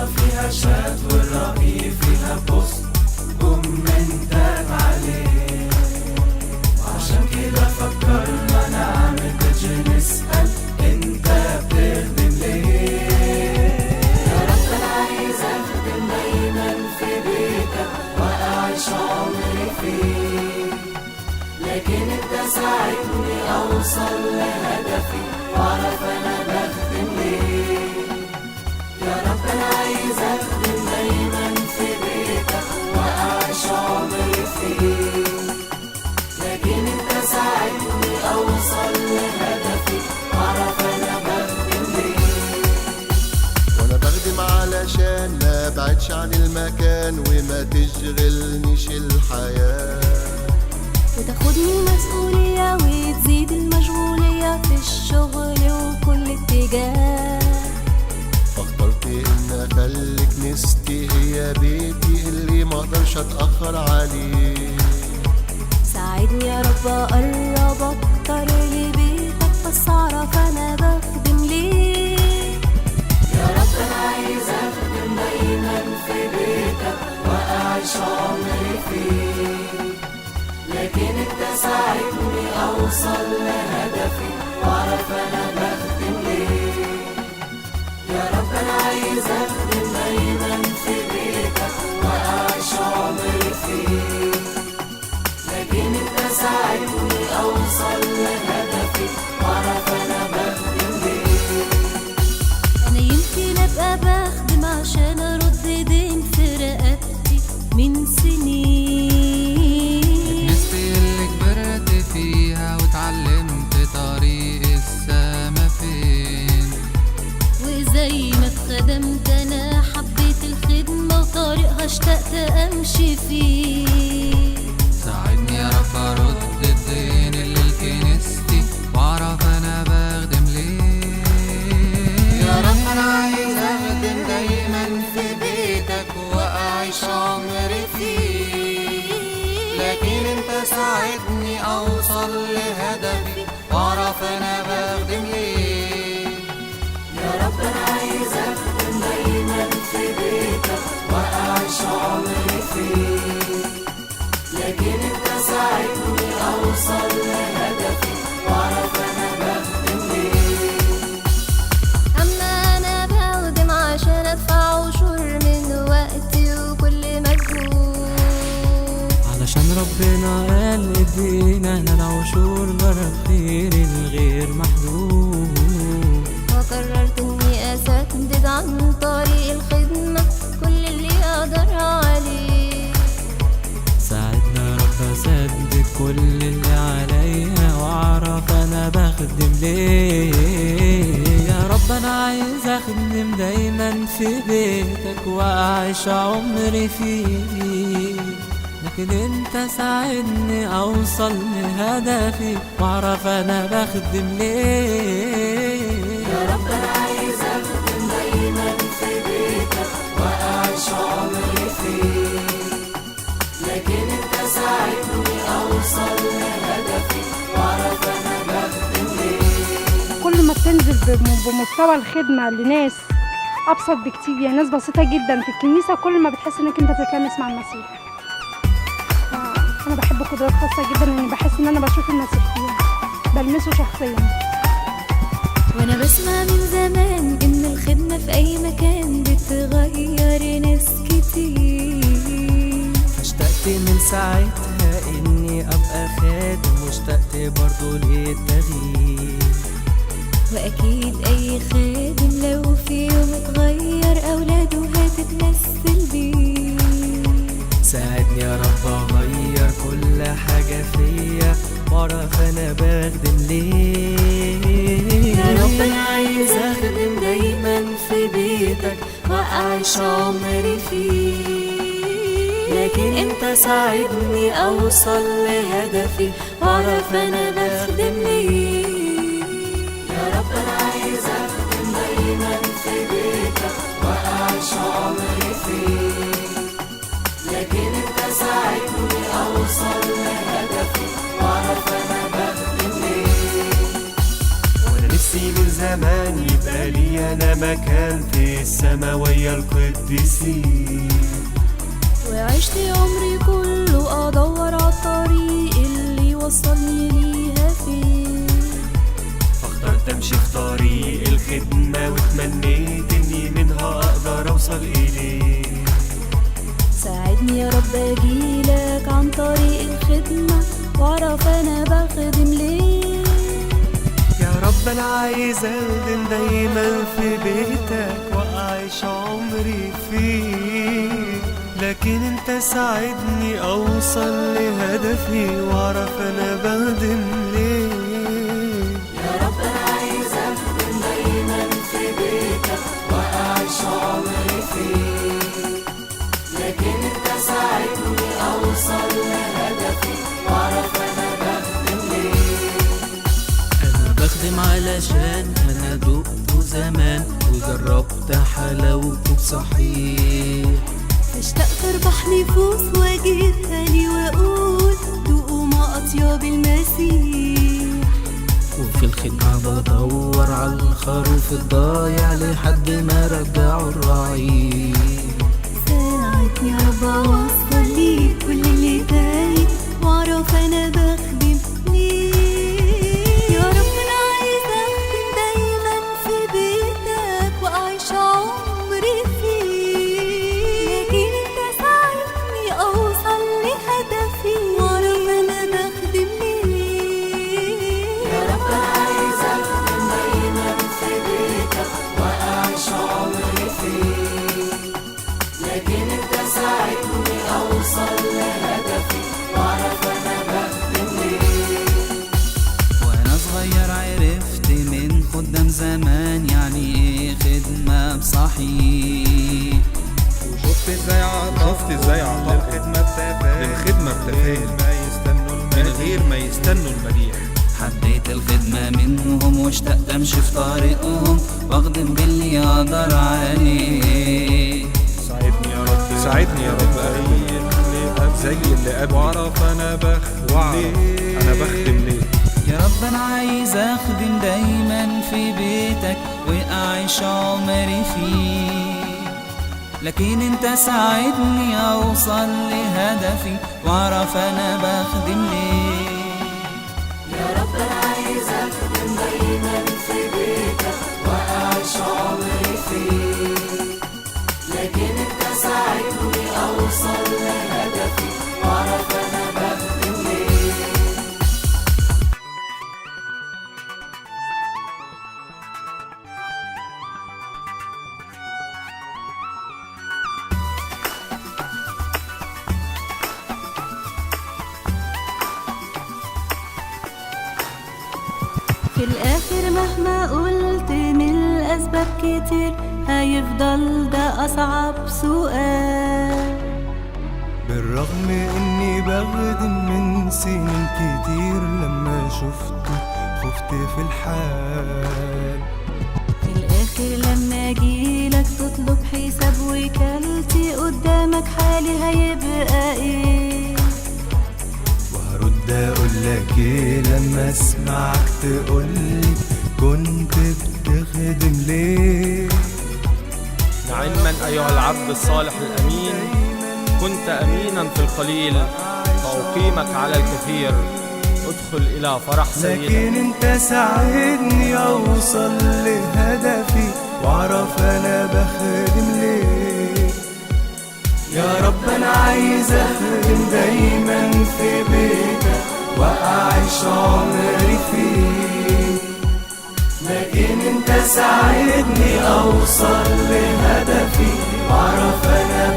الصلاة فيها شات والرأي فيها بوست كومنتات عليه. عشان كده فكرنا نعمل بيج نسأل انت بتخدم ليه. يا رب انا عايز اخدم دايما في بيتك واعيش عمري فيه، لكن انت ساعدني اوصل لهدفي واعرف انا بخدم ليه. يا رب انا عايز اخدم دايما في بيتك واعيش عمري فيه، لكن انت ساعدني اوصل لهدفي واعرف انا بخدم ليه. وانا بخدم علشان ما بعدش عن المكان وما تشغلنيش الحياة، وتاخدني المسؤولية وتزيد المشغولية في الشغل وكل اتجاه. فاخترت ان اخلي كنيستي هي بيتي اللي ما اقدرش اتأخر عليه. ساعدني يا رب اقرب اكتر لبيتك بس اعرف انا بخدم ليه. يا رب انا عايز اخدم دايما في بيتك واعيش عمري فيه، لكن انت ساعدني اوصل لهدفي واعرف انا بخدم ليه. يا رب انا عايز اخدم دايما في بيتك واعيش عمري فيه، لكن انت ساعدني اوصل لهدفي واعرف انا بخدم ليه. انا يمكن ابقى بخدم عشان ارد دين في رقبتي من سنين، كنيستي اللي كبرت فيها واتعلمت طريق السما فين. وزي ما اتخدمت انا حبيت الخدمة وطريقها اشتقت امشي فيه. ساعدني يا رب ارد الدين اللي لكنيستي واعرف انا بخدم ليه. يا رب انا عايز اخدم دايما في بيتك واعيش عمري فيه، لكن انت ساعدني اوصل لهدفي واعرف انا بخدم ليه. يا رب انا عايز اخدم دايما في بيتك واعيش عمري فيه، لكن انت ساعدني اوصل لهدفي واعرف انا بخدم ليه. اما انا بخدم عشان ادفع عشور من وقتي وكل مجهود، علشان ربنا قال ادينا انا العشور بره خير الغير محدود. وقررت اني اسدد عن طريق الخدمة كل اللي اقدر عليه. ساعدنا يا رب اسدد كل اللي عليا واعرف انا بخدم ليه. يا رب انا عايز اخدم دايما في بيتك واعيش عمري فيه، لكن انت ساعدني اوصل لهدفي واعرف انا بخدم ليه. يا رب انا عايز اخدم دايما في بيتك واعيش عمري فيه، لكن انت ساعدني اوصل لهدفي واعرف انا بخدم ليه. كل ما بتنزل بمستوى الخدمة لناس أبسط بكتير، يعني ناس بسيطة جدا في الكنيسة، كل ما بتحس إنك أنت بتتلامس مع المسيح. أنا بحب قدرات خاصة جدا لأني بحس إن أنا بشوف المسيح فيها، بلمسه شخصيا. وانا بسمع من زمان ان الخدمة في اي مكان بتغير ناس كتير، اشتقت من ساعتها اني ابقى خادم واشتقت برضو للتغيير. واكيد اي خادم لو في يوم اتغير اولاده هتتمثل بيه. ساعدني يا رب اغير كل حاجة فيا واعرف انا بخدم ليه. يا رب انا عايز اخدم دايما في بيتك واعيش عمري فيه، لكن انت ساعدني اوصل لهدفي واعرف انا بخدم ليه. يا رب انا عايز اخدم دايما في بيتك واعيش عمري فيه، لكن انت ساعدني اوصل لهدفي واعرف انا بخدم ليه. وانا نفسي من زمان يبقى ليا انا مكان في السما ويا القديسين. وعشت عمري كله ادور عالطريق اللي وصلني ليها فين. فاخترت امشي في طريق الخدمة وتمنيت اني منها اقدر اوصل اليه. ساعدني يا رب اجيلك عن طريق الخدمة واعرف انا بخدم ليه. يا رب انا عايز اخدم دايما في بيتك واعيش عمري فيك، لكن انت ساعدني اوصل لهدفي واعرف انا بخدم ليه. يا رب أنا عايز أخدم دايما في بيتك وأعيش عمري فيك، لكن أنت ساعدني أوصل لهدفي وأعرف أنا بخدم ليه. أنا بخدم علشان أنا دقته زمان وجربت حلاوته بصحيح. اشتاق تربح نفوس واجيبها لي واقول دوقوا ما اطيب المسيح. وفي الخدمة بدور على الخروف الضايع لحد ما رجعوا الرعيل. ساعدني يا رب اوصل لي كل اللي تايه واعرف انا بخدم ليه. يا رب انا عايز اخدم دايما في بيتك واعيش عمري فيه، لكن انت ساعدني اوصل لهدفي واعرف انا بخدم ليه. يا رب أنا عايز أخدم دايما في بيتك وأعيش عمري فيك، لكن أنت ساعدني أوصل لهدفي وأعرف أنا بخدم ليه. وانا صغير عرفت من خدام زمان يعني ايه خدمة بصحيح. وشفت ازاي عطاء للخدمة بتفاهم من غير ما يستنوا المديح. حبيت الخدمة منهم واشتقت امشي في طريقهم واخدم باللي اقدر عليه. ساعدني يا رب زي اللي قبلي واعرف انا بخدم ليه. يا رب انا عايز اخدم دايما في بيتك واعيش عمري فيه، لكن انت ساعدني اوصل لهدفي واعرف انا بخدم ليه. يا رب أنا عايز أخدم دايما في بيتك وأعيش عمري فيك، لكن أنت ساعدني أوصل لهدفي وأعرف أنا بخدم ليه. في الآخر مهما قلت من الأسباب كتير هيفضل ده أصعب سؤال. بالرغم اني بخدم من سنين كتير لما شفته خفت في الحال. في الآخر لما أجيلك تطلب حساب وكالتي قدامك حالي هيبقى إيه؟ وهرد اقولك ايه لما اسمعك تقولي كنت بتخدم ليه. نعما أيها العبد الصالح الأمين، كنت أمينا في القليل فأقيمك على الكثير، ادخل إلى فرح سيدك. لكن انت ساعدني اوصل لهدفي واعرف انا بخدم ليه. يا رب انا عايز اخدم دايما في بيتك واعيش عمري فيك، لكن انت ساعدني اوصل لهدفي واعرف انا